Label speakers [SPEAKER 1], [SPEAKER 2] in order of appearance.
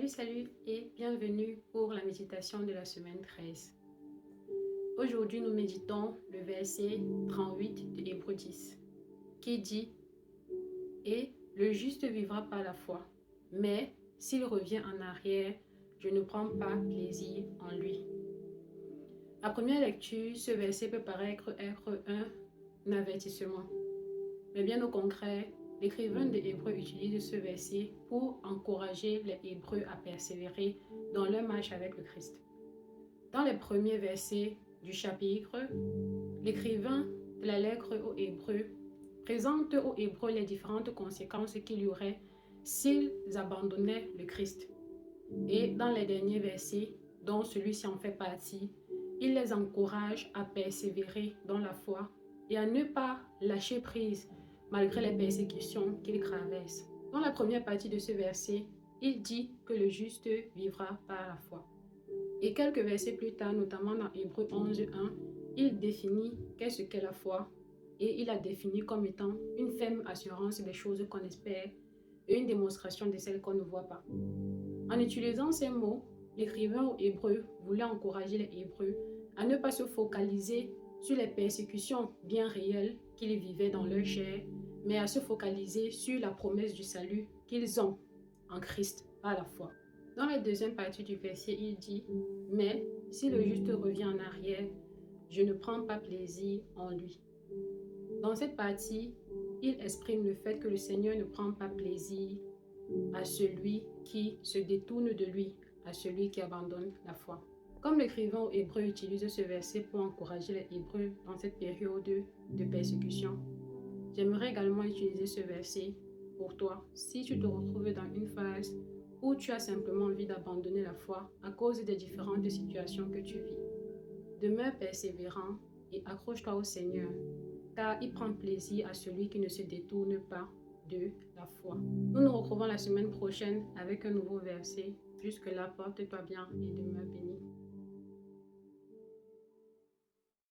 [SPEAKER 1] Salut et bienvenue pour la méditation de la semaine 13. Aujourd'hui, nous méditons le verset 38 de Hébreux 10 qui dit « Et le juste vivra par la foi, mais s'il revient en arrière, je ne prends pas plaisir en lui. » À première lecture, ce verset peut paraître être un avertissement. Mais bien au contraire, l'écrivain de Hébreux utilise ce verset pour encourager les Hébreux à persévérer dans leur marche avec le Christ. Dans les premiers versets du chapitre, l'écrivain de la lettre aux Hébreux présente aux Hébreux les différentes conséquences qu'il y aurait s'ils abandonnaient le Christ. Et dans les derniers versets, dont celui-ci en fait partie, il les encourage à persévérer dans la foi et à ne pas lâcher prise malgré les persécutions qu'il traverse. Dans la première partie de ce verset, il dit que le juste vivra par la foi. Et quelques versets plus tard, notamment dans Hébreux 11:1, il définit qu'est-ce qu'est la foi et il a défini comme étant une ferme assurance des choses qu'on espère et une démonstration de celles qu'on ne voit pas. En utilisant ces mots, l'écrivain aux Hébreux voulait encourager les Hébreux à ne pas se focaliser sur les persécutions bien réelles qu'ils vivaient dans leur chair, mais à se focaliser sur la promesse du salut qu'ils ont en Christ par la foi. Dans la deuxième partie du verset, il dit « Mais si le juste revient en arrière, je ne prends pas plaisir en lui. » Dans cette partie, il exprime le fait que le Seigneur ne prend pas plaisir à celui qui se détourne de lui, à celui qui abandonne la foi. Comme l'écrivain hébreu utilise ce verset pour encourager les Hébreux dans cette période de persécution, j'aimerais également utiliser ce verset pour toi si tu te retrouves dans une phase où tu as simplement envie d'abandonner la foi à cause des différentes situations que tu vis. Demeure persévérant et accroche-toi au Seigneur, car il prend plaisir à celui qui ne se détourne pas de la foi. Nous nous retrouvons la semaine prochaine avec un nouveau verset. Jusque-là, porte-toi bien et demeure béni.